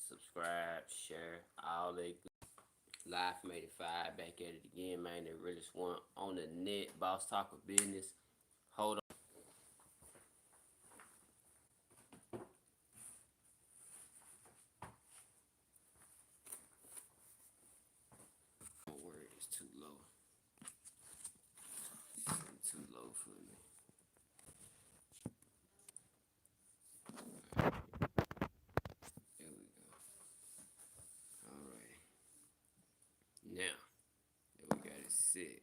subscribe, share, all that good. Live from 85, back at it again, man. The realest one on the net, boss talk of business. Hold on, word is too low. It's too low for me. There we go. All right. Now that we got it set,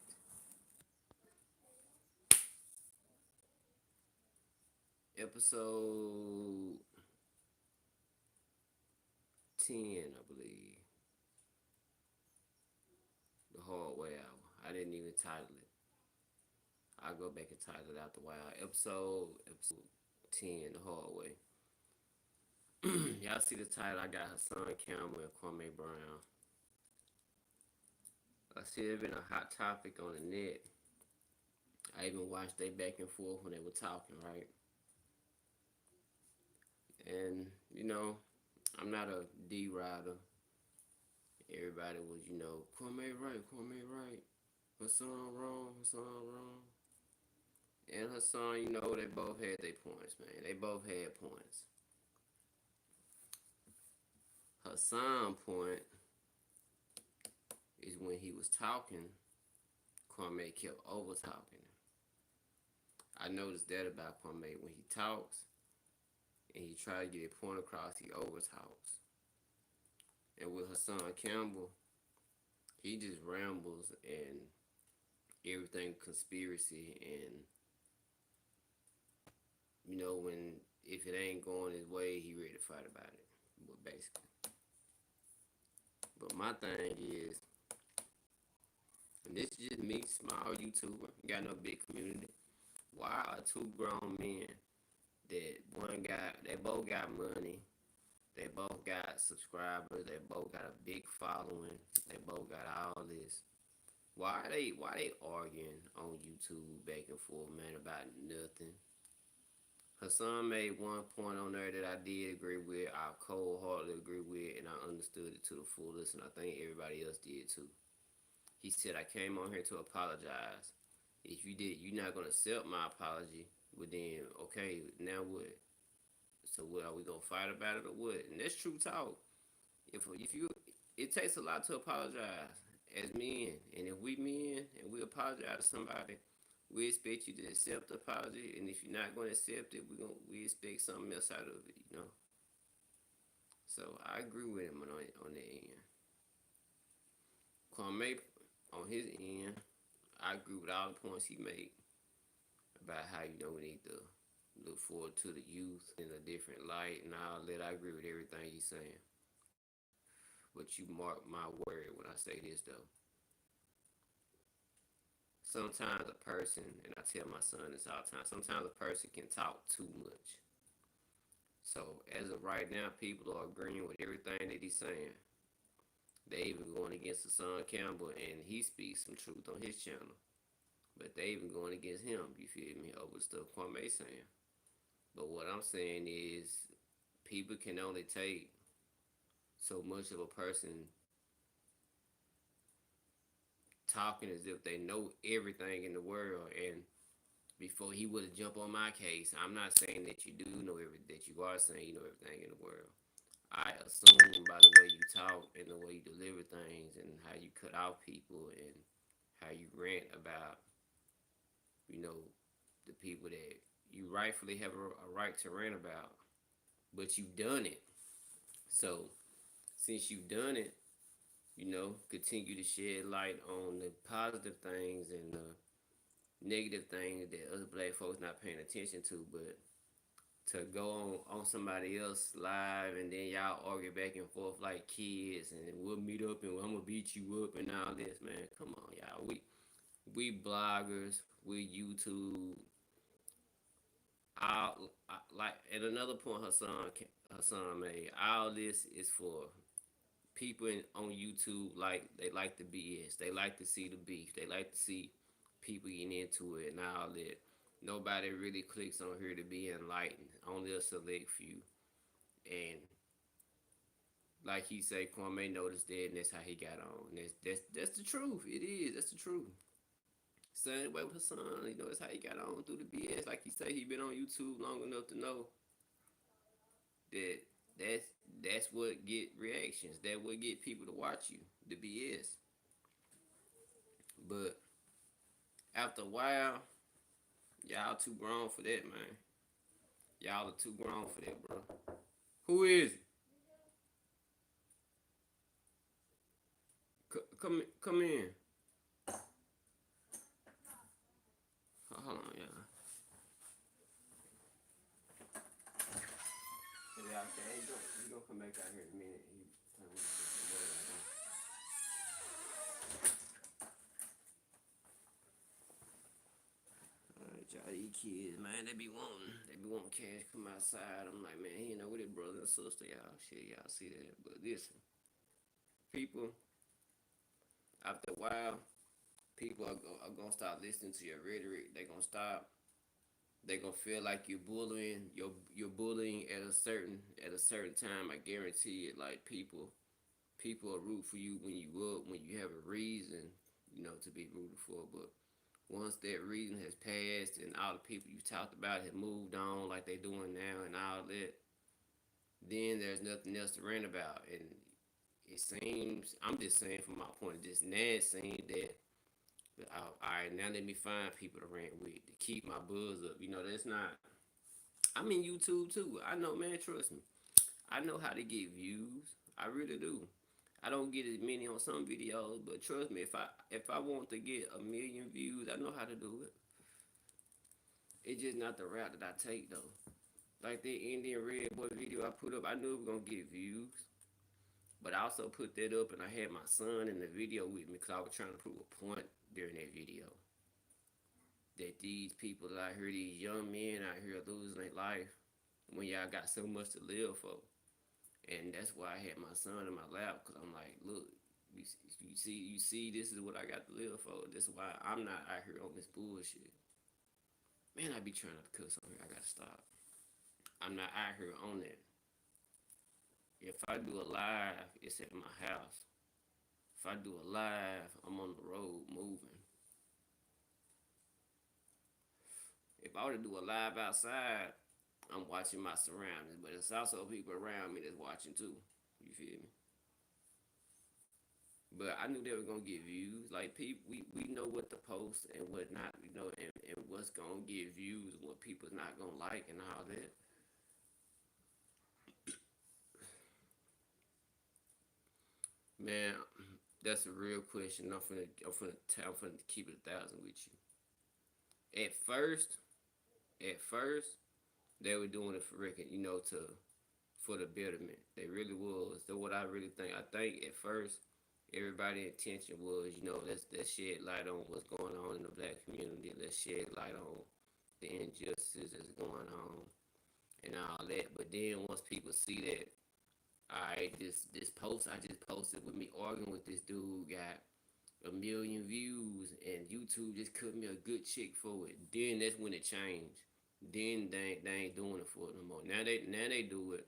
episode 10, I believe. The Hard Way Hour. I didn't even title it. I'll go back and title it after a while. Episode 10, The Hard Way. Y'all see the title? I got Hassan, Campbell, and Kwame Brown. I see it's been a hot topic on the net. I even watched they back and forth when they were talking, right? And, I'm not a D rider. Everybody was, Kwame right. Hassan wrong. And Hassan, they both had their points, man. They both had points. Hassan's point is when he was talking, Kwame kept over talking. I noticed that about Kwame. When he talks and he tries to get a point across, he over talks. And with Hassan Campbell, he just rambles and everything conspiracy, and when if it ain't going his way, he ready to fight about it. But basically. But my thing is, and this is just me, small YouTuber, got no big community. Why are two grown men they both got money, they both got subscribers, they both got a big following, they both got all this. Why they arguing on YouTube back and forth, man, about nothing? Hassan made one point on there that I did agree with, I cold-heartedly agree with, and I understood it to the fullest, and I think everybody else did too. He said, I came on here to apologize. If you did, you're not going to accept my apology, but then, okay, now what? So what, are we going to fight about it or what? And that's true talk. If you, it takes a lot to apologize as men. And if we men and we apologize to somebody, we expect you to accept the apology. And if you're not going to accept it, we expect something else out of it, So I agree with him on that end. Kwame, on his end, I agree with all the points he made about how, we need to look forward to the youth in a different light and all that. I agree with everything he's saying. But you mark my word when I say this, though. Sometimes a person, and I tell my son this all the time, sometimes a person can talk too much. So as of right now, people are agreeing with everything that he's saying. They even going against Hassan Campbell, and he speaks some truth on his channel. But they even going against him, you feel me, over the stuff Kwame's saying. But what I'm saying is, people can only take so much of a person talking as if they know everything in the world. And before he would have jumped on my case, I'm not saying that you do know everything, that you are saying you know everything in the world. I assume by the way you talk and the way you deliver things and how you cut off people and how you rant about, the people that you rightfully have a right to rant about, but you've done it. So since you've done it, continue to shed light on the positive things and the negative things that other black folks not paying attention to. But to go on somebody else live and then y'all argue back and forth like kids and we'll meet up and I'm gonna beat you up and all this, man, come on, y'all. We bloggers, we YouTube. Like at another point Hassan made, all this is for people on YouTube, like they like the BS. They like to see the beef. They like to see people getting into it and all that. Nobody really clicks on here to be enlightened. Only a select few. And like he say, Kwame noticed that, and that's how he got on. That's the truth. It is. That's the truth. Same way with Hassan, that's how he got on through the BS. Like he say, he been on YouTube long enough to know that that's that's what get reactions. That what get people to watch you. The BS. But after a while, y'all too grown for that, man. Y'all are too grown for that, bro. Who is it? Come in. Hold on, y'all. Yeah, okay. He gonna come back out here in a minute. Alright, y'all, these kids, man, they be wanting cash come outside. I'm like, man, he know with his brother and sister, y'all. Shit, y'all see that. But listen, people, after a while, people are gonna start listening to your rhetoric. They gonna stop. They gonna feel like you're bullying. You're bullying at a certain time. I guarantee it. Like people will root for you when you have a reason, to be rooted for. But once that reason has passed and all the people you talked about have moved on like they doing now and all that, then there's nothing else to rant about. And it seems, I'm just saying from my point of just now, it seems that all right, now let me find people to rant with to keep my buzz up. That's not. I'm in YouTube too. I know, man. Trust me. I know how to get views. I really do. I don't get as many on some videos, but trust me, if I want to get 1,000,000 views, I know how to do it. It's just not the route that I take though. Like the Indian Red Boy video I put up, I knew it was gonna get views, but I also put that up and I had my son in the video with me because I was trying to prove a point during that video that these people out here, these young men out here losing their life when y'all got so much to live for. And that's why I had my son in my lap because I'm like, look, you see, this is what I got to live for. This is why I'm not out here on this bullshit. Man, I be trying not to cuss on here. I gotta stop. I'm not out here on that. If I do a live, it's at my house. If I do a live, I'm on the road moving. If I were to do a live outside, I'm watching my surroundings, but it's also people around me that's watching too. You feel me? But I knew they were gonna get views. Like people, we know what to post and what not, and what's gonna get views and what people's not gonna like and all that. Man, that's a real question. I'm finna keep it 1,000 with you. At first, they were doing it for record, for the betterment. They really was. So what I really think, I think at first everybody's intention was, let's shed light on what's going on in the black community. Let's shed light on the injustices that's going on and all that. But then once people see that, all right, this post I just posted with me arguing with this dude got 1,000,000 views, and YouTube just cut me a good check for it. Then that's when it changed. Then they ain't doing it for it no more. Now they do it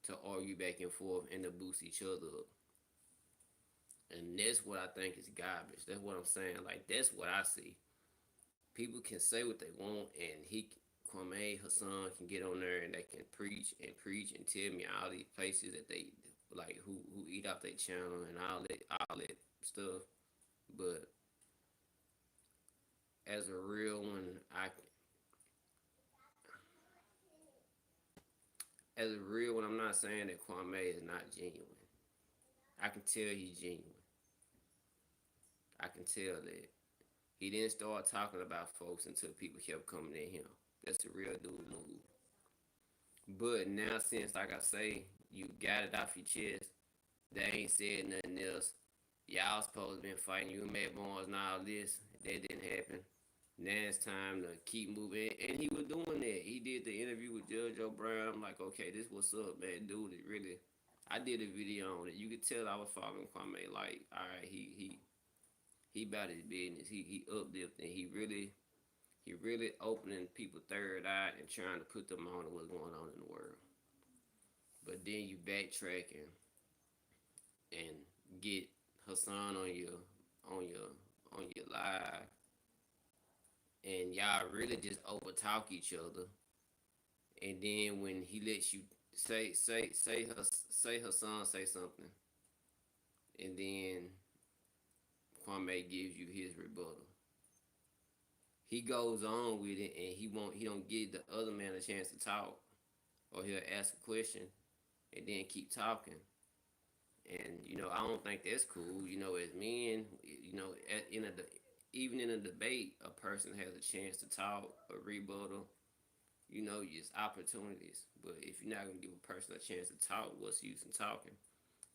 to argue back and forth and to boost each other up. And that's what I think is garbage. That's what I'm saying. Like that's what I see. People can say what they want, and Kwame Hassan can get on there and they can preach and tell me all these places that they like who eat off their channel and all that stuff. But as a real one, I'm not saying that Kwame is not genuine. I can tell he's genuine. I can tell that. He didn't start talking about folks until people kept coming at him. That's a real dude move. But now, since like I say, you got it off your chest, they ain't said nothing else. Y'all supposed to been fighting you and Matt Barnes and all this. That didn't happen. Now it's time to keep moving. And he was doing that. He did the interview with Judge O'Brien. I'm like, okay, this what's up, man. Dude, it really. I did a video on it. You could tell I was following Kwame. Like, all right, he about his business. He uplifting. He really opening people third eye and trying to put them on to what's going on in the world. But then you backtracking and get Hassan on your on your live, and y'all really just over talk each other, and then when he lets you say Hassan say something, and then Kwame gives you his rebuttal. He goes on with it, and he don't give the other man a chance to talk, or he'll ask a question and then keep talking. And I don't think that's cool. As men, even in a debate, a person has a chance to talk, a rebuttal. It's opportunities. But if you're not gonna give a person a chance to talk, what's the use in talking?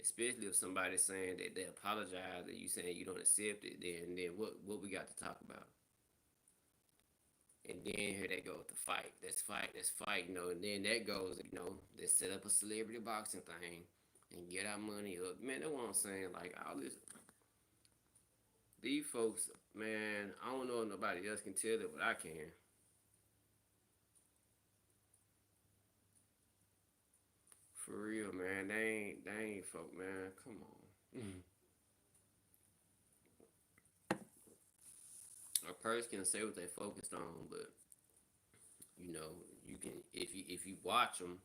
Especially if somebody's saying that they apologize and you saying you don't accept it, then what we got to talk about? And then here they go with the fight. Let's fight. Let's fight. And then that goes. Let's set up a celebrity boxing thing and get our money up. Man, that's what I'm saying. Like all this, these folks, man. I don't know if nobody else can tell it, but I can. For real, man. They ain't folk, man. Come on. A person can say what they focused on, but you know, you can if you watch them.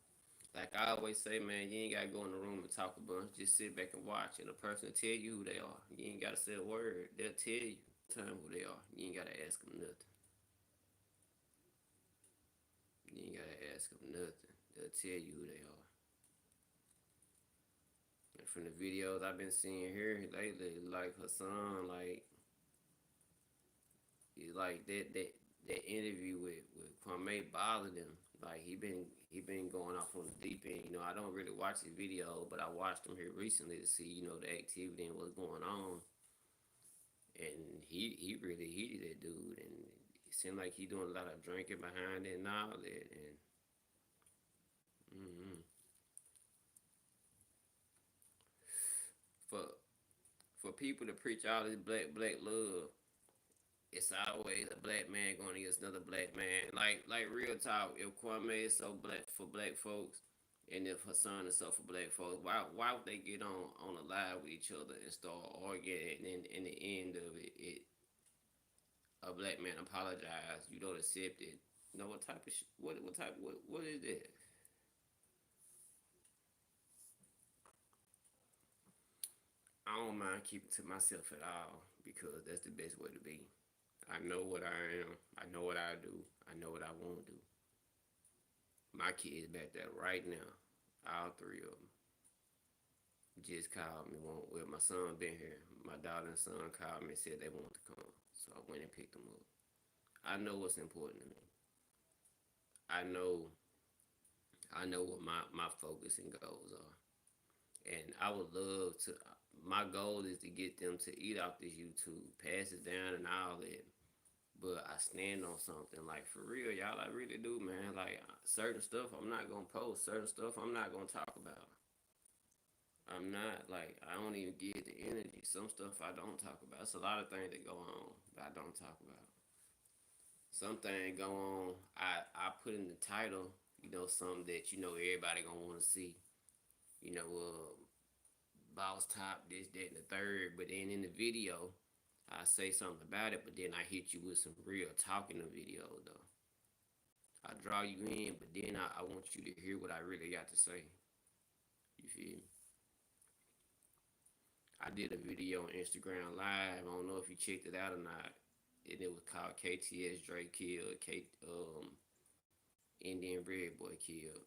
Like I always say, man, you ain't gotta go in the room and talk a bunch. Just sit back and watch, and a person will tell you who they are. You ain't gotta say a word. They'll tell you, tell them who they are. You ain't gotta ask them nothing. You ain't gotta ask them nothing. They'll tell you who they are. And from the videos I've been seeing here lately, like Hassan, like that interview with Kwame bothered him. Like he been going off on the deep end. I don't really watch his video, but I watched him here recently to see the activity and what's going on. And he really heated that dude, and it seemed like he doing a lot of drinking behind it and all that. And mm-hmm. for for people to preach all this black love, it's always a black man going against another black man. Like real talk, if Kwame is so black for black folks, and if Hassan is so for black folks, why would they get on a live with each other and start arguing? And then in the end of it a black man apologize. You don't accept it. What type of what is that? I don't mind keeping to myself at all because that's the best way to be. I know what I am. I know what I do. I know what I won't do. My kids back there right now, all three of them, just called me. Well, my son been here. My daughter and son called me and said they want to come, so I went and picked them up. I know what's important to me. I know. I know what my focus and goals are, and I would love to. My goal is to get them to eat off this YouTube, pass it down, and all that. But I stand on something like for real, y'all. I really do, man. Like certain stuff, I'm not gonna post. Certain stuff, I'm not gonna talk about. I'm not like I don't even get the energy. Some stuff I don't talk about. It's a lot of things that go on that I don't talk about. Something go on. I put in the title. Something that everybody gonna want to see. You know, boss top this, that, and the third. But then in the video, I say something about it. But then I hit you with some real talk in the video though. I draw you in, but then I want you to hear what I really got to say. You feel me? I did a video on Instagram Live. I don't know if you checked it out or not. And it was called KTS Drake Killed, Indian Red Boy Killed.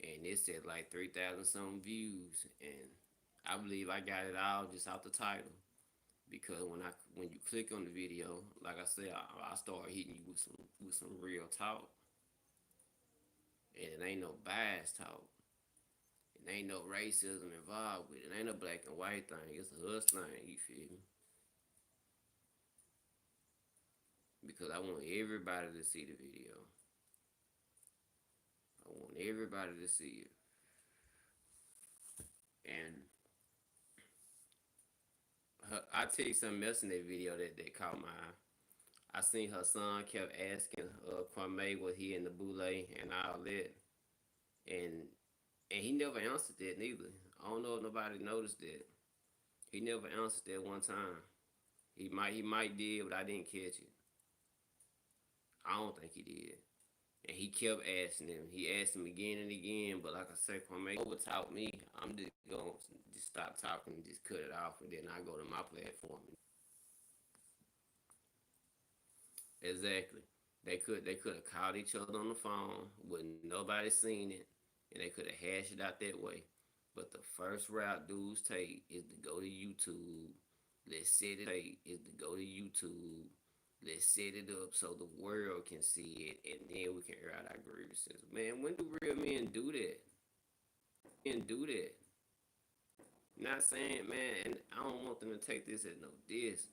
And it said like 3,000 some views. And I believe I got it all just out the title. Because when you click on the video, like I said, I start hitting you with some real talk. And it ain't no bias talk. It ain't no racism involved with it. It ain't a black and white thing. It's a us thing, you feel me? Because I want everybody to see the video. I want everybody to see it. And I tell you something else in that video that caught my eye. I seen her son kept asking Kwame was he in the boule and all that, and he never answered that neither. I don't know if nobody noticed that. He never answered that one time. He might did, but I didn't catch it. I don't think he did. And he kept asking him. He asked him again and again, but like I said, Kwame overtalked me. I'm just gonna just stop talking and just cut it off, and then I go to my platform. Exactly. They could have called each other on the phone with nobody seen it, and they could have hashed it out that way. But the first route dudes take is to go to YouTube. Let's set it take is to go to YouTube. Let's set it up so the world can see it, and then we can air out our grievances. Man, when do real men do that? Do that. Not saying, man, and I don't want them to take this as no diss,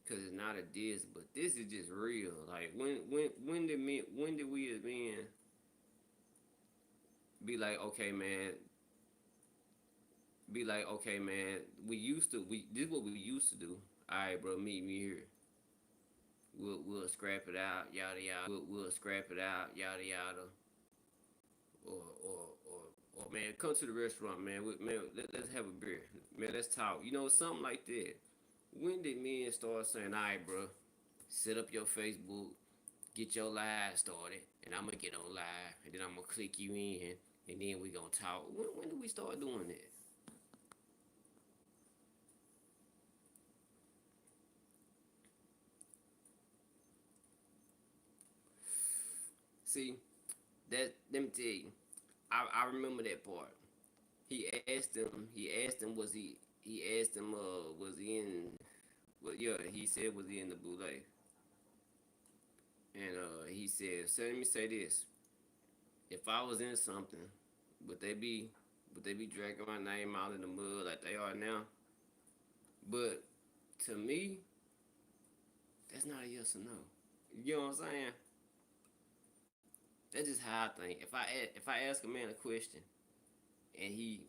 cause it's not a diss, but this is just real. Like when did we as men be like, okay, man, we used to we this is what we used to do. All right, bro, meet me here. We'll scrap it out, yada yada. We'll scrap it out, yada yada. Or man, come to the restaurant, man. Let's have a beer, man. Let's talk. Something like that. When did men start saying, all right, bro, set up your Facebook, get your live started, and I'm gonna get on live, and then I'm gonna click you in, and then we gonna talk. When do we start doing that? See, that let me tell you, I remember that part. He asked him he asked him was he in well yeah, he said was he in the boule. And he said, so let me say this. If I was in something, would they be would they be dragging my name out in the mud like they are now? But to me, that's not a yes or no. You know what I'm saying? That's just how I think. If I ask a man a question and he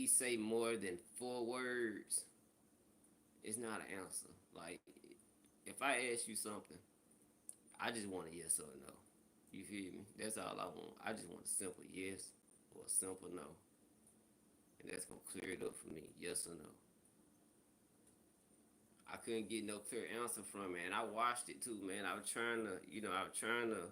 say more than 4 words, it's not an answer. Like if I ask you something, I just want a yes or a no. You feel me? That's all I want. I just want a simple yes or a simple no, and that's gonna clear it up for me. Yes or no. I couldn't get no clear answer from it, and I watched it too, man. I was trying to, I was trying to.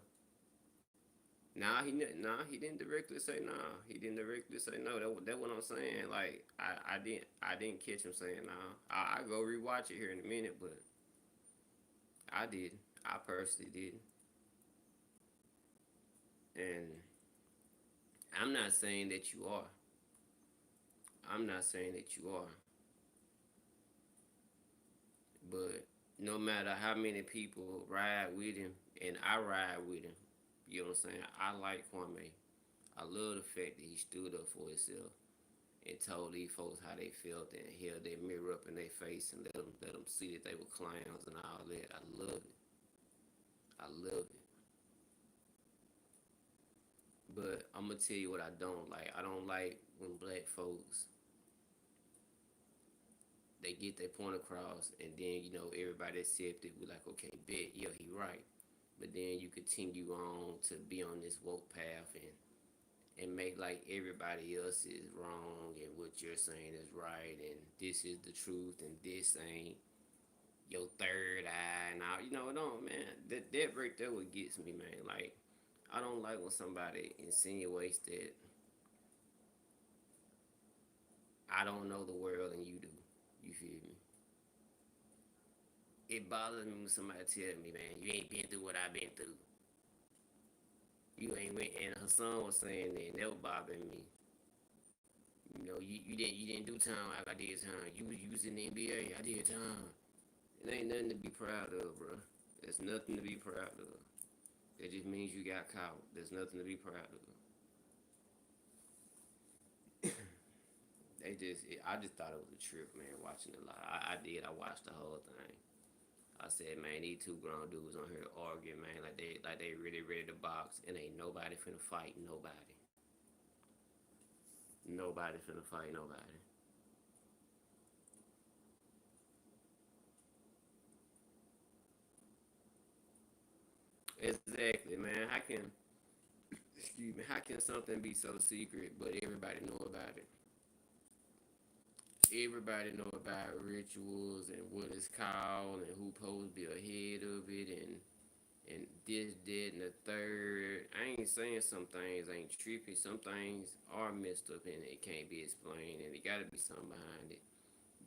He didn't directly say nah. He didn't directly say no. That what I'm saying. Like I didn't catch him saying nah. I go rewatch it here in a minute, but I did. I personally did, and I'm not saying that you are. I'm not saying that you are, but no matter how many people ride with him, and I ride with him, you know what I'm saying? I like Kwame. I love the fact that he stood up for himself and told these folks how they felt and held their mirror up in their face and let them see that they were clowns and all that. I love it. I love it. But I'm gonna tell you what I don't like. I don't like when black folks they get their point across and then everybody accept it. We're like, okay, bet, yeah, he right. But then you continue on to be on this woke path and make like everybody else is wrong and what you're saying is right and this is the truth and this ain't your third eye and all. No, man. That right there what gets me, man. Like I don't like when somebody insinuates that I don't know the world and you do. You feel me? It bothers me when somebody tell me, man, you ain't been through what I've been through. You ain't went, and Hassan was saying that, and that was bothering me. You didn't do time like I did time. You was in the NBA, I did time. It ain't nothing to be proud of, bro. There's nothing to be proud of. That just means you got caught. There's nothing to be proud of. I just thought it was a trip, man. Watching it live, I did. I watched the whole thing. I said, man, these two grown dudes on here arguing, man, like they really ready to box, and ain't nobody finna fight nobody. Nobody finna fight nobody. Exactly, man. Excuse me. How can something be so secret but everybody know about it? Everybody know about rituals and what it's called and who supposed to be ahead of it and this, that, and the third. I ain't saying some things ain't trippy. Some things are messed up and it can't be explained and it gotta be something behind it.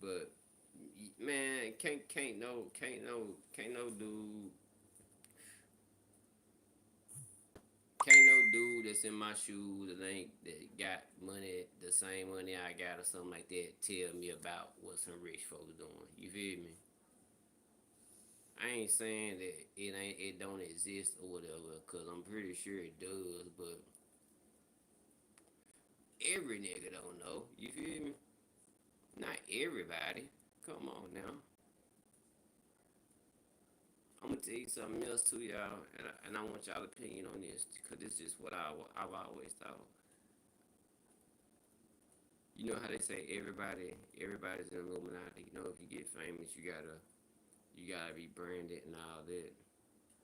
But man, can't no dude that's in my shoes that ain't that got money, the same money I got or something like that, tell me about what some rich folks doing. You feel me? I ain't saying that it don't exist or whatever, cause I'm pretty sure it does, but every nigga don't know. You feel me? Not everybody. Come on now. I'm gonna tell you something else too, y'all, and I want y'all opinion on this, cause this is what I've always thought. You know how they say everybody's an Illuminati. You know, if you get famous, you gotta be branded and all that.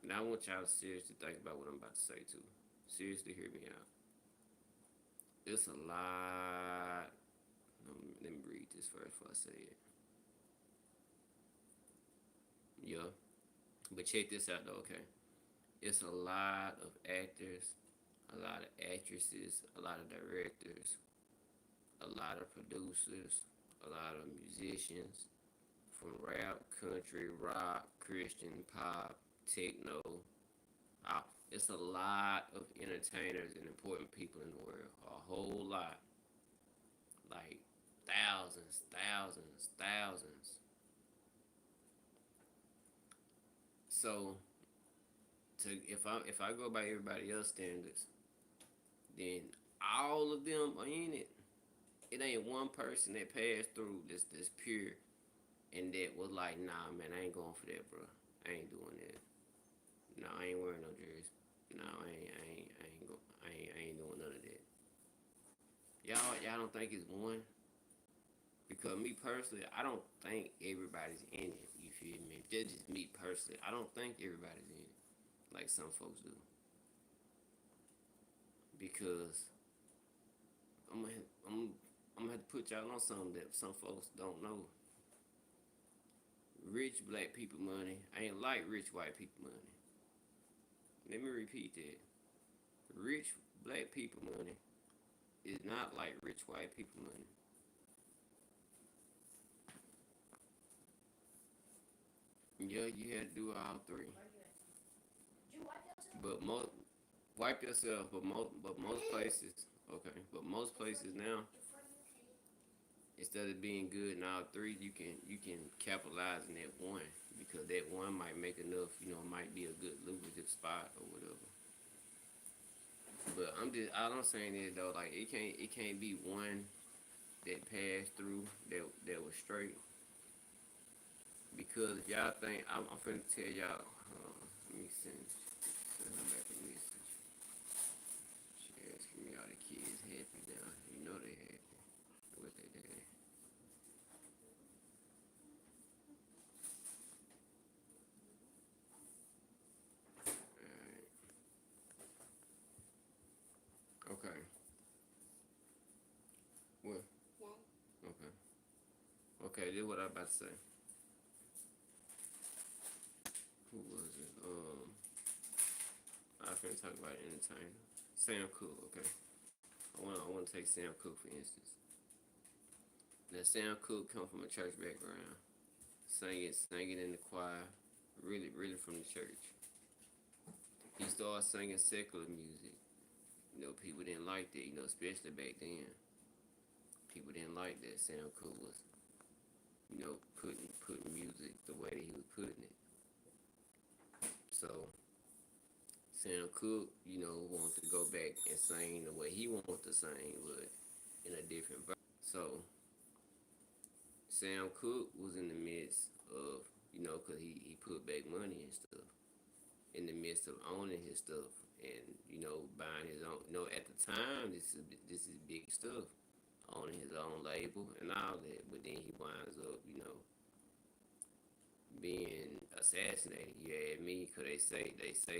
And I want y'all to seriously think about what I'm about to say too. Seriously, hear me out. It's a lot. Let me read this first before I say it. Yeah, but check this out though. Okay, it's a lot of actors, a lot of actresses, a lot of directors, a lot of producers, a lot of musicians, from rap, country, rock, Christian, pop, techno. It's a lot of entertainers and important people in the world. A whole lot. Like thousands, thousands, thousands. So if I go by everybody else standards, then all of them are in it. It ain't one person that passed through this pure and that was like, nah man, I ain't going for that, bro. I ain't doing that. No, I ain't wearing no dress. No, I ain't doing none of that. Y'all don't think it's one? Because me personally, I don't think everybody's in it. You feel me? That's just me personally. I don't think everybody's in it like some folks do. Because I'm gonna I'm I'm gonna have to put y'all on something that some folks don't know. Rich black people money ain't like rich white people money. Let me repeat that. Rich black people money is not like rich white people money. Yeah, you had to do all three. But most wipe yourself. But most places, okay. But most places now, instead of being good in all three, you can capitalize in that one because that one might make enough. Might be a good lucrative spot or whatever. But all I'm saying is though, like it can't be one that passed through that was straight because if y'all think I'm finna tell y'all. Let me send her back a message. She asking me are the kids happy now? You know they happy. What they did. Alright. Okay. What? Okay. Okay, this is what I about to say. Who was it? I finna talk about entertainer. Sam Cooke, okay. I wanna take Sam Cooke for instance. Now Sam Cooke come from a church background. Singing in the choir, really from the church. He started singing secular music. People didn't like that, especially back then. People didn't like that Sam Cooke was, putting music the way that he was putting it. So Sam Cooke, wanted to go back and sing the way he wanted to sing, but in a different version. So Sam Cooke was in the midst of, cause he put back money and stuff. In the midst of owning his stuff and buying his own. At the time, this is big stuff. Owning his own label and all that, but then he winds up, being assassinated. You had me, cause they say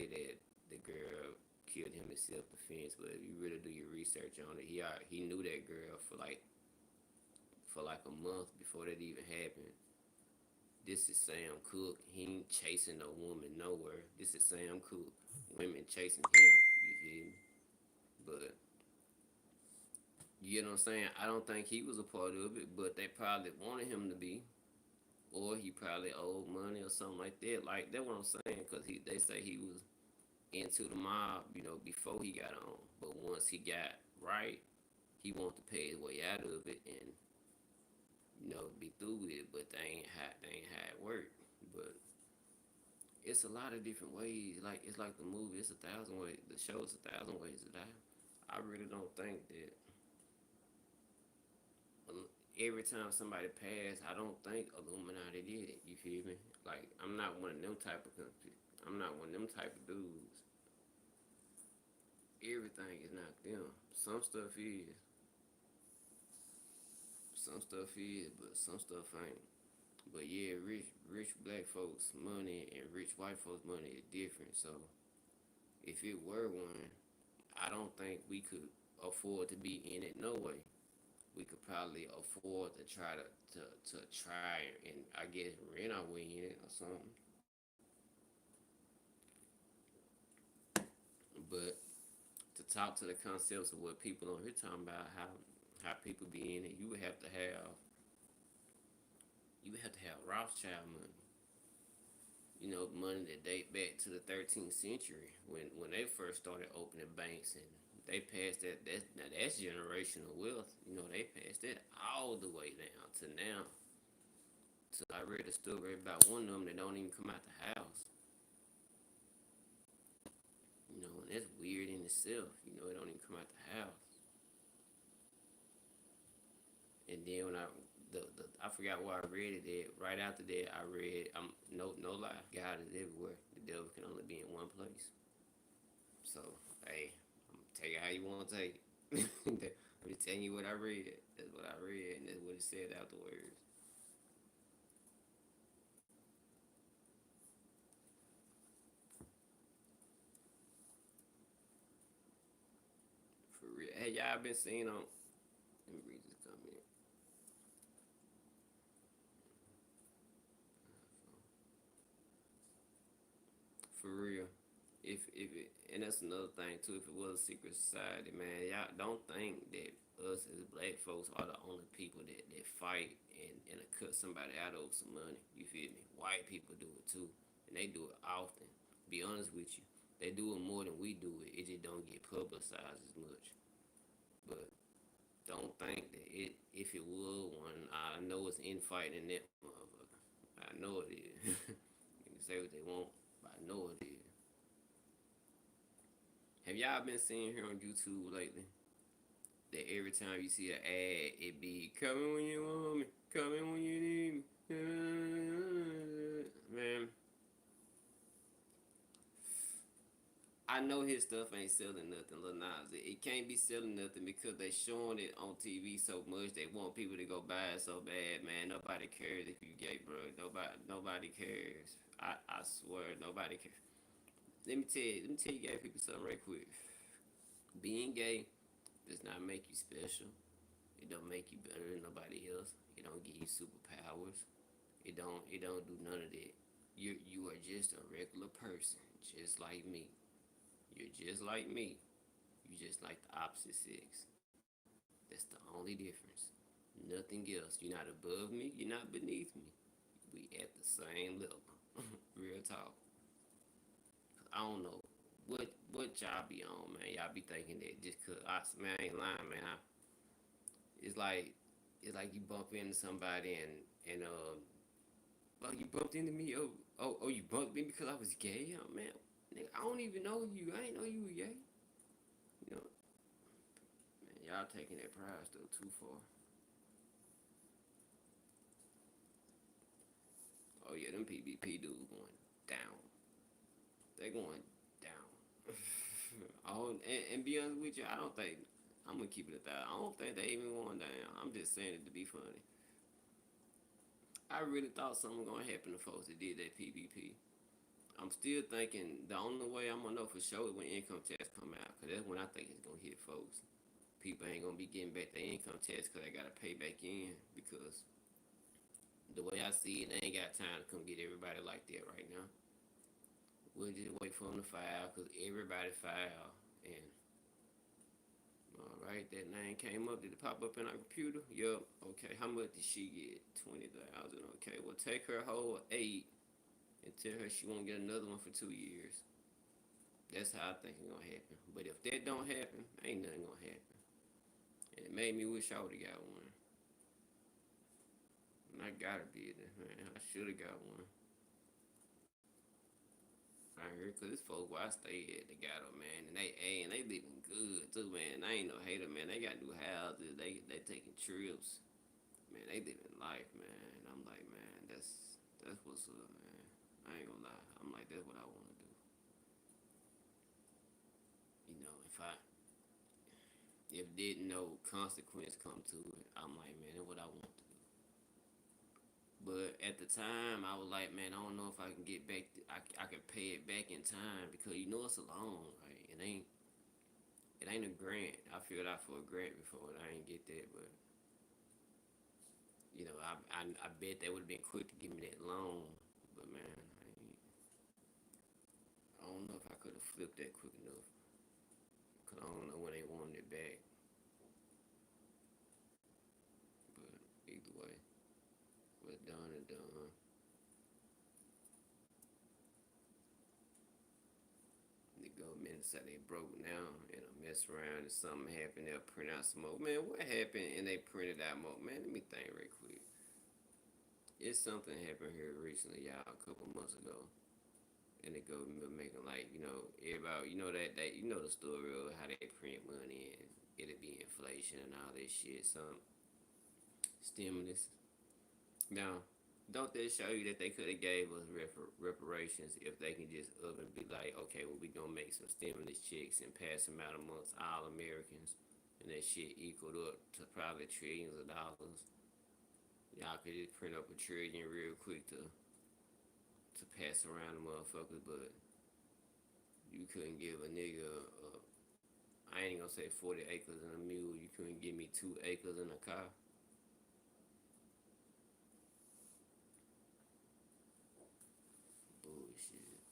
that the girl killed him in self-defense. But if you really do your research on it, he knew that girl for like a month before that even happened. This is Sam Cooke. He ain't chasing no woman nowhere. This is Sam Cooke. Women chasing him. You hear me? But you know what I'm saying? I don't think he was a part of it, but they probably wanted him to be, or he probably owed money or something like that. Like that's what I'm saying, cause they say he was into the mob, before he got on. But once he got right, he wanted to pay his way out of it and be through with it. But they ain't how it worked. But it's a lot of different ways. Like it's like the movie. It's 1,000 ways. The show is 1,000 ways to die. I really don't think that every time somebody passed, I don't think Illuminati did it. You feel me? Like I'm not one of them type of dudes. Everything is not them. Some stuff is. Some stuff is, but some stuff ain't. But yeah, rich black folks money and rich white folks money is different. So if it were one, I don't think we could afford to be in it. No way. We could probably afford to try and I guess rent our way in it or something. But to talk to the concepts of what people on here talking about, how people be in it, you would have to have Rothschild money. Money that date back to the 13th century when they first started opening banks, and they passed that. That's generational wealth. They passed that all the way down to now. So I read a story about one of them that don't even come out the house. And that's weird in itself. It don't even come out the house. And then when I forgot where I read it at. Right after that, I read no lie. God is everywhere. The devil can only be in one place. So hey, I'm gonna take it how you want to take it. I'm just telling you what I read. That's what I read, and that's what it said afterwards. For real. Hey, y'all been seeing on? Let me read this comment. For real. If it, and that's another thing too. If it was a secret society, man, y'all don't think that us as black folks are the only people that fight and cut somebody out over some money. You feel me? White people do it too, and they do it often. Be honest with you, they do it more than we do it. It just don't get publicized as much. But don't think that if it was one, I know it's infighting in that motherfucker. I know it is. You can say what they want, but I know it is. Have y'all been seeing here on YouTube lately that every time you see an ad, it be coming when you want me, coming when you need me, man? I know his stuff ain't selling nothing, Lil Nas. It can't be selling nothing because they showing it on TV so much. They want people to go buy it so bad, man. Nobody cares if you gay, bro. Nobody cares. I swear, nobody cares. Let me tell you gay people something right quick. Being gay does not make you special. It don't make you better than nobody else. It don't give you superpowers. It don't do none of that. You are just a regular person, just like me. You're just like me. You just like the opposite sex. That's the only difference. Nothing else. You're not above me. You're not beneath me. We at the same level. Real talk. I don't know what y'all be on, man. Y'all be thinking that just cause man, I ain't lying, man. It's like you bump into somebody and oh, you bumped into me. Oh, you bumped me because I was gay. Oh, man, nigga, I don't even know you. I ain't know you were gay. You know, man, y'all taking that pride still too far. Oh yeah, them PBP dudes going down. They going down. And be honest with you, I don't think I'm gonna keep it at that. I don't think they even going down. I'm just saying it to be funny. I really thought something was gonna happen to folks that did that PBP. I'm still thinking the only way I'm gonna know for sure is when income tax come out, cause that's when I think it's gonna hit folks. People ain't gonna be getting back their income tax cause they gotta pay back in because the way I see it, they ain't got time to come get everybody like that right now. We'll just wait for them to file because everybody file. And all right, that name came up. Did it pop up in our computer? Yup. Okay, how much did she get? 20,000. Okay, well take her whole 8 and tell her she won't get another one for 2 years. That's how I think it's gonna happen. But if that don't happen, ain't nothing gonna happen. And it made me wish I would've got one. And I gotta be there, man. I should've got one. I heard cause this folks where I stay at, they got them, man, and they living good too, man. I ain't no hater, man. They got new houses, they taking trips, man. They living life, man. And I'm like, man, that's what's up, man. I ain't gonna lie. I'm like, that's what I want to do. You know, if didn't no consequence come to it, I'm like, man, that's what I want to do. But at the time, I was like, man, I don't know if I can get back. I can pay it back in time because you know it's a loan, right? It ain't a grant. I filled out for a grant before and I ain't get that, but you know, I bet they would have been quick to give me that loan. But man, I don't know if I could have flipped that quick enough. Cause I don't know when they wanted it back. But either way, what's done is done. The government said they broke now and I mess around and something happened, they'll print out some more. Man, what happened and they printed out more? Man, let me think right quick. It's something happened here recently, y'all, a couple months ago. And the government making like, everybody, the story of how they print money and it'll be inflation and all that shit. Some stimulus. Now, don't that show you that they could have gave us reparations if they can just up and be like, okay, well, we gonna make some stimulus checks and pass them out amongst all Americans, and that shit equaled up to probably trillions of dollars. Y'all could just print up a trillion real quick to pass around the motherfuckers, but you couldn't give a nigga, I ain't gonna say 40 acres and a mule. You couldn't give me 2 acres and a car. Bullshit.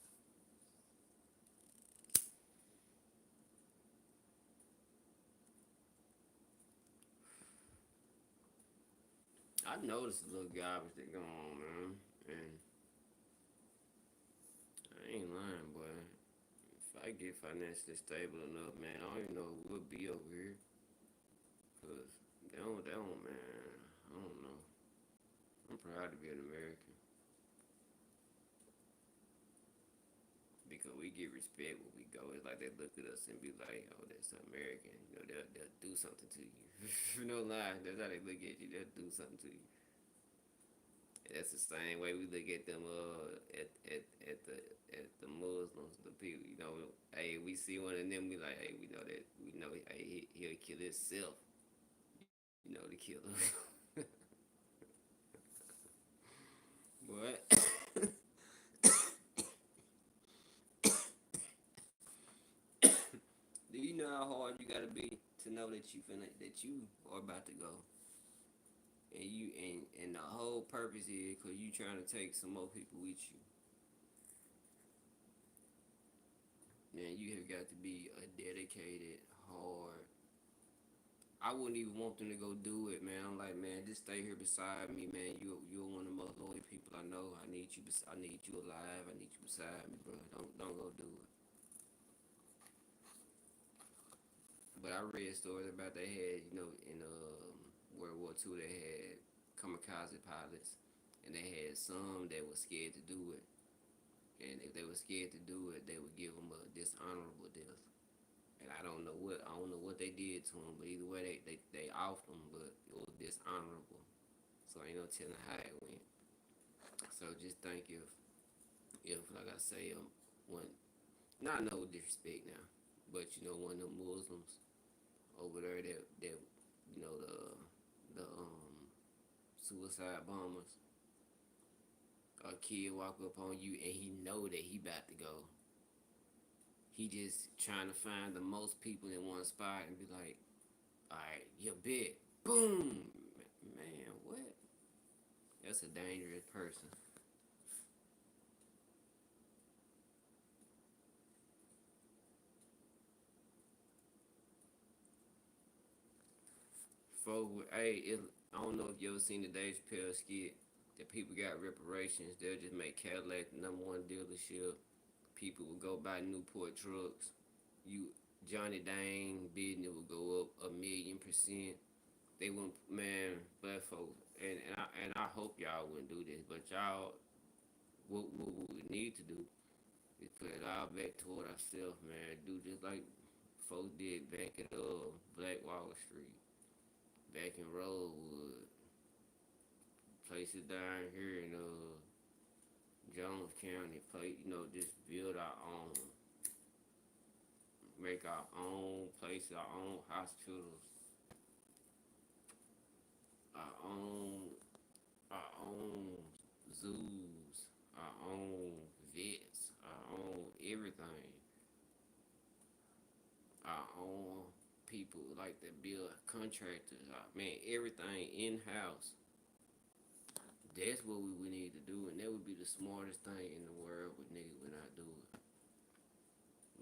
I noticed the little garbage that go on, man. And I ain't lying, boy. If I get financially stable enough, man, I don't even know who would be over here. Cause they don't, man. I don't know. I'm proud to be an American because we get respect when we go. It's like they look at us and be like, "Oh, that's American." You know, they'll do something to you. No lie, that's how they look at you. They'll do something to you. And that's the same way we look at them at the Muslims, the people. You know, hey, we see one of them, we like, hey, we know, hey, he'll kill himself. You know, the killer. But do you know how hard you gotta be to know that you are about to go, and the whole purpose is because you trying to take some more people with you. Man, you have got to be a dedicated, hard. I wouldn't even want them to go do it, man. I'm like, man, just stay here beside me, man. You're one of the most loyal people I know. I need you. I need you alive. I need you beside me, bro. Don't go do it. But I read stories about they had, in World War II, they had kamikaze pilots, and they had some that were scared to do it. And if they were scared to do it, they would give them a dishonorable death. And I don't know what they did to them, but either way they offed them, but it was dishonorable. So ain't no telling how it went. So just think if like I say, one, not no disrespect now, but one of them Muslims over there that the suicide bombers. a kid walk up on you and he know that he about to go. He just trying to find the most people in one spot and be like, all right, you bit, boom, man, what? That's a dangerous person. Folks, hey, I don't know if you ever seen the Dave Chappelle skit that people got reparations. They'll just make Cadillac the number one dealership. People will go buy Newport trucks. You Johnny Dang business will go up 1,000,000%. They wouldn't, man, black folks, and I hope y'all wouldn't do this, but y'all, what we need to do is put it all back toward ourselves, man. Do just like folks did back at Black Wall Street, back in Rosewood, places down here in Jones County, just build our own, make our own places, our own hospitals, our own our own zoos, our own vets, our own everything, our own people like that build contractors, man, everything in house. That's what we would need to do, and that would be the smartest thing in the world. With niggas, we not do it.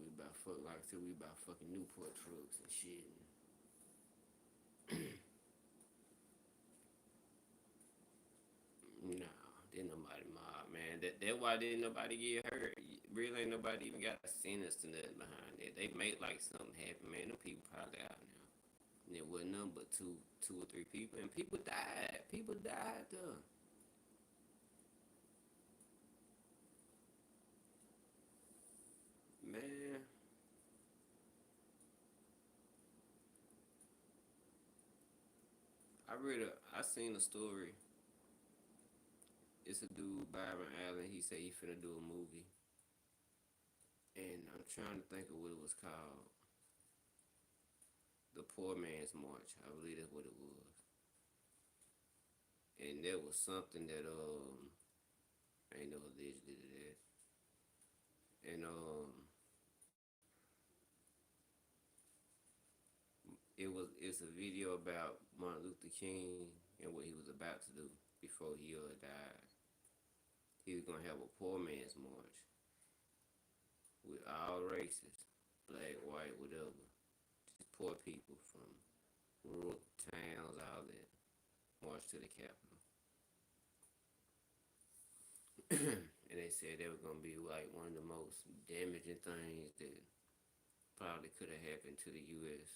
We about like I said, we about fucking Newport trucks and shit. Nah, didn't nobody mob, man. That why didn't nobody get hurt. Really ain't nobody even got a sentence to nothing behind it. They made like something happen, man. Them people probably out now. And it wasn't nothing but two or three people, and people died. People died though. Man, I seen a story. It's a dude, Byron Allen. He said he finna do a movie, and I'm trying to think of what it was called. The Poor Man's March, I believe that's what it was. And there was something that ain't no allegedly to that. And it's a video about Martin Luther King and what he was about to do before he died. He was gonna have a poor man's march with all races, black, white, whatever, just poor people from rural towns, all that, march to the Capitol. And they said that was gonna be like one of the most damaging things that probably could have happened to the U.S.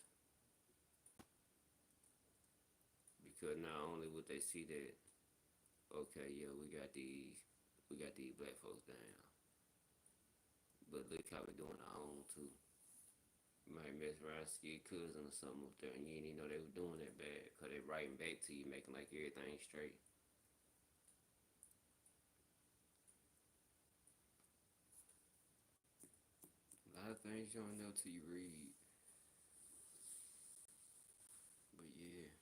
Because not only would they see that, okay, yeah, we got these black folks down, but look how we doing our own too. You might mess around, see your cousin or something up there, and you didn't even know they were doing that bad, cause they writing back to you, making like everything straight. A lot of things you don't know till you read. But yeah,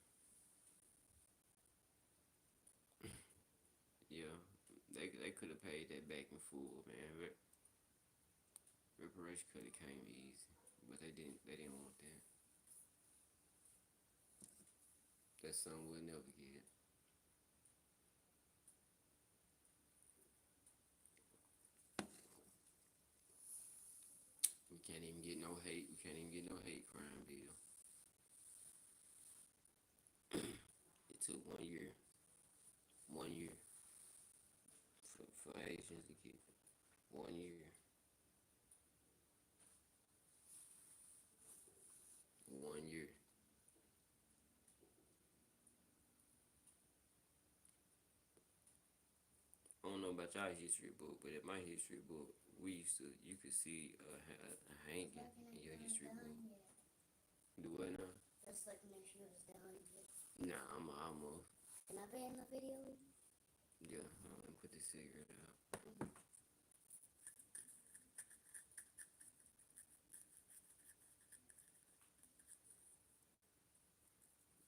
yeah, they could have paid that back in full, man. Reparation could have came easy, but they didn't. They didn't want that. That's something we'll never get. We can't even get no hate. We can't even get no hate crime bill. It took 1 year. 1 year for Asians to get 1 year. 1 year. I don't know about y'all history book, but in my history book, you could see a hanging in your history book. Do what now? Just like make sure it's done. Nah, I'm almost. Can I be in the video with you? Yeah, let me put this cigarette out.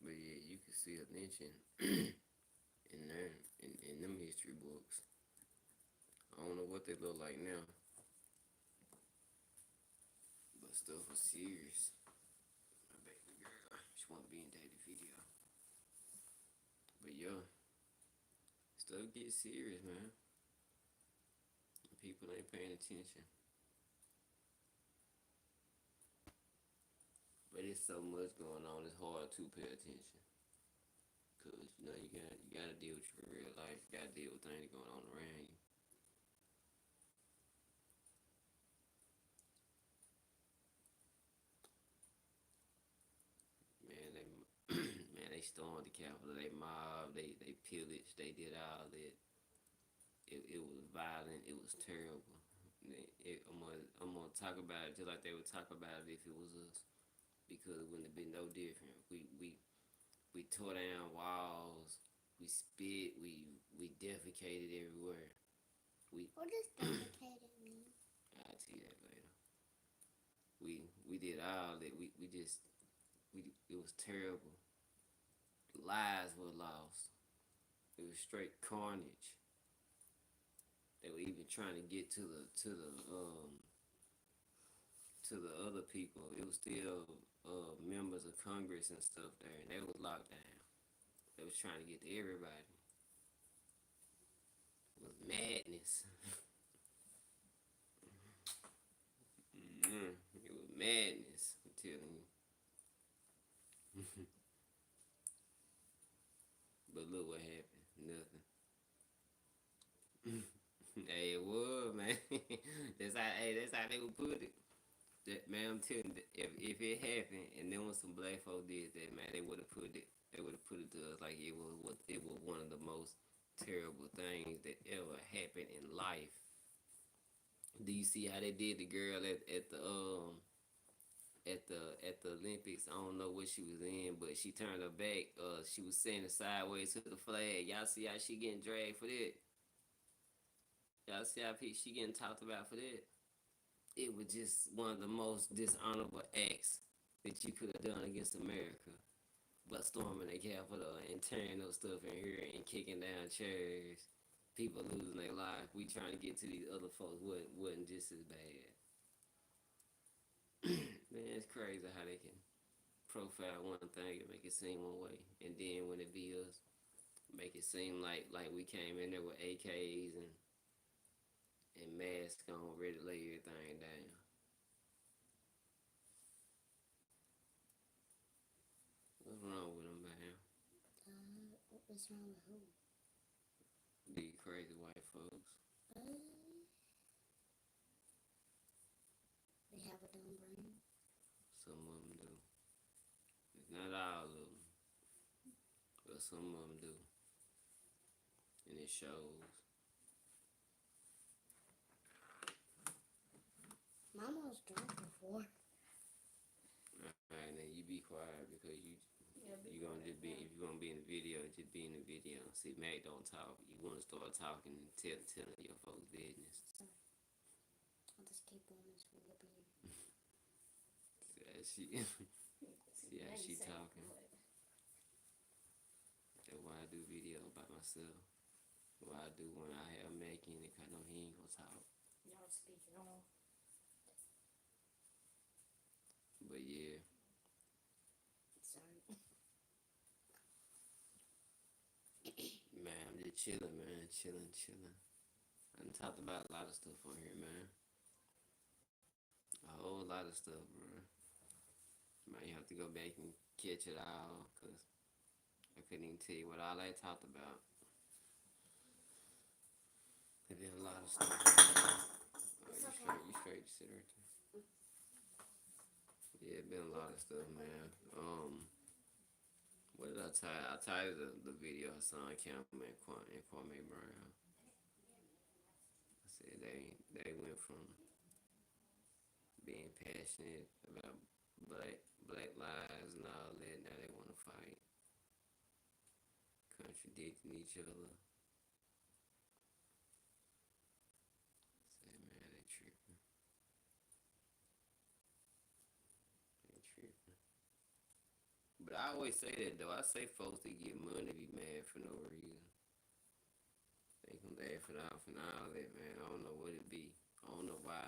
But yeah, you can see a lynching in there, in them history books. I don't know what they look like now, but stuff was serious. My baby girl, she want to be in daddy video. But yeah, stuff gets serious, man. People ain't paying attention. But it's so much going on, it's hard to pay attention. Cause you know you gotta deal with your real life. You gotta deal with things going on around you. Man, they man they stormed the Capitol. They mobbed. They pillaged. They did all that. It was violent. It was terrible. I'm gonna talk about it just like they would talk about it if it was us, because it wouldn't have been no different. We tore down walls. We spit. We defecated everywhere. What does defecated mean? I'll tell you that later. We did all that. It was terrible. Lives were lost. It was straight carnage. They were even trying to get to the other people. It was still members of Congress and stuff there, and they was locked down. They was trying to get to everybody. It was madness. It was madness, I'm telling you. But look what happened. Nothing. Hey, it was, man. That's how they would put it. That, man, I'm telling you, if it happened and then when some black folk did that, man, they would have put it to us like it was one of the most terrible things that ever happened in life. Do you see how they did the girl at the Olympics? I don't know what she was in, but she turned her back. She was standing sideways to the flag. Y'all see how she getting dragged for that? Y'all see how she getting talked about for that? It was just one of the most dishonorable acts that you could have done against America. But storming the Capitol and tearing up stuff in here and kicking down chairs, people losing their life. We trying to get to these other folks wasn't just as bad. Man, it's crazy how they can profile one thing and make it seem one way, and then when it be us, make it seem like we came in there with AKs and masks on, ready to lay everything down. What's wrong with them, man? What's wrong with who? These crazy white folks. They have a dumb brain. Some of them do. It's not all of them, but some of them do, and it shows. Mama was drunk before. Alright, now you be quiet because you gonna just be, if you're gonna be in the video, just be in the video. See, Mac don't talk. You wanna start talking and telling your folks' business. Sorry. I'll just keep on this for a bit. See how she talking. That's why I do videos by myself. Why I do when I have Mac in it, 'cause I know he ain't gonna talk. Y'all speaking on. But yeah. Sorry. Man, I'm just chilling, man. Chilling. I done talked about a lot of stuff on here, man. A whole lot of stuff, bro. Might have to go back and catch it all, because I couldn't even tell you what all I talked about. There been a lot of stuff. Oh, you straight, you sit right there. Yeah, it been a lot of stuff, man. What did I title? I titled the video Hassan, Campbell, and Kwame Brown. I said they went from being passionate about black lives and all that, now they want to fight, contradicting each other. Say, man, they tripping. But I always say that though. I say folks that get money be mad for no reason. laughing off and all that, man. I don't know what it be. I don't know why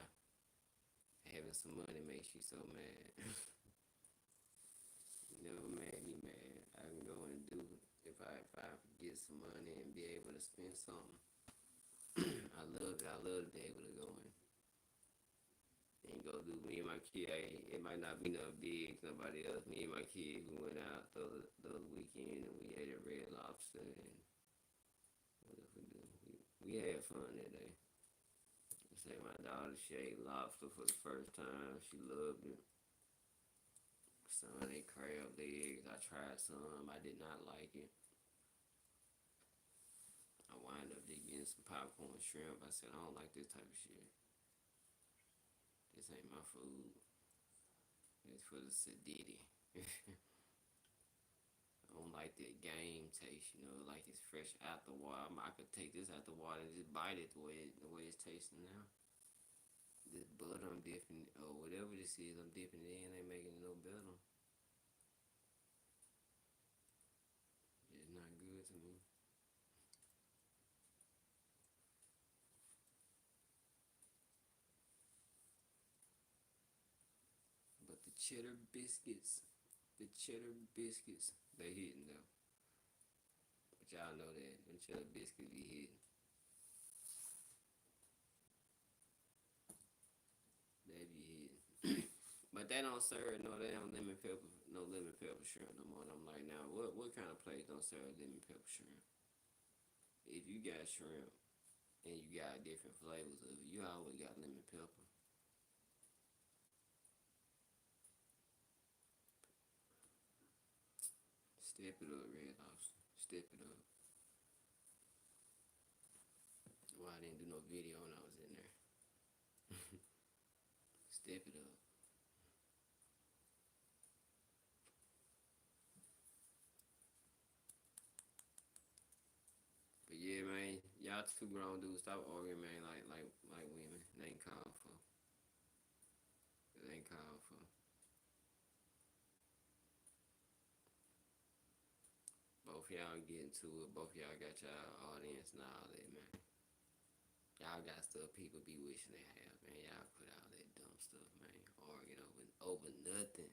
having some money makes you so mad. Never made me mad. I can go and do it if I get some money and be able to spend something. I love it. I love to be able to go and go do me and my kid. It might not be nothing big, nobody else. Me and my kid, we went out the other weekend and we ate at Red Lobster and what else we do? We had fun that day. I say my daughter, she ate lobster for the first time. She loved it. Son ate crab legs. I tried some. I did not like it. I wind up getting some popcorn shrimp. I said, I don't like this type of shit. This ain't my food. It's for the sedity. I don't like that game taste, like it's fresh out the water. I could take this out the water and just bite it the way it's tasting now. This butter I'm dipping, or whatever this is I'm dipping it in, ain't making it no better. It's not good to me. But the cheddar biscuits, they hitting though. But y'all know that. Them cheddar biscuits be hitting. They be hitting. But they don't serve no damn lemon pepper shrimp no more. And I'm like, now what kind of place don't serve lemon pepper shrimp? If you got shrimp and you got different flavors of it, you always got lemon pepper. Step it up, Red Lobster. Step it up. Well, I didn't do no video when I was in there. Step it up. But yeah, man, y'all two grown dudes, stop arguing, man, like women. It ain't called for. It ain't called for. Both y'all get into it. Both y'all got y'all audience and all that, man. Y'all got stuff people be wishing they have, man. Y'all put all that dumb stuff, man. Arguing over nothing.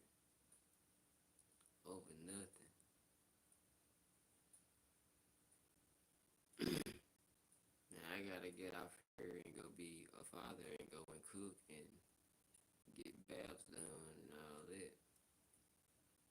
Over nothing. Now I gotta get off here and go be a father and go and cook and get baths done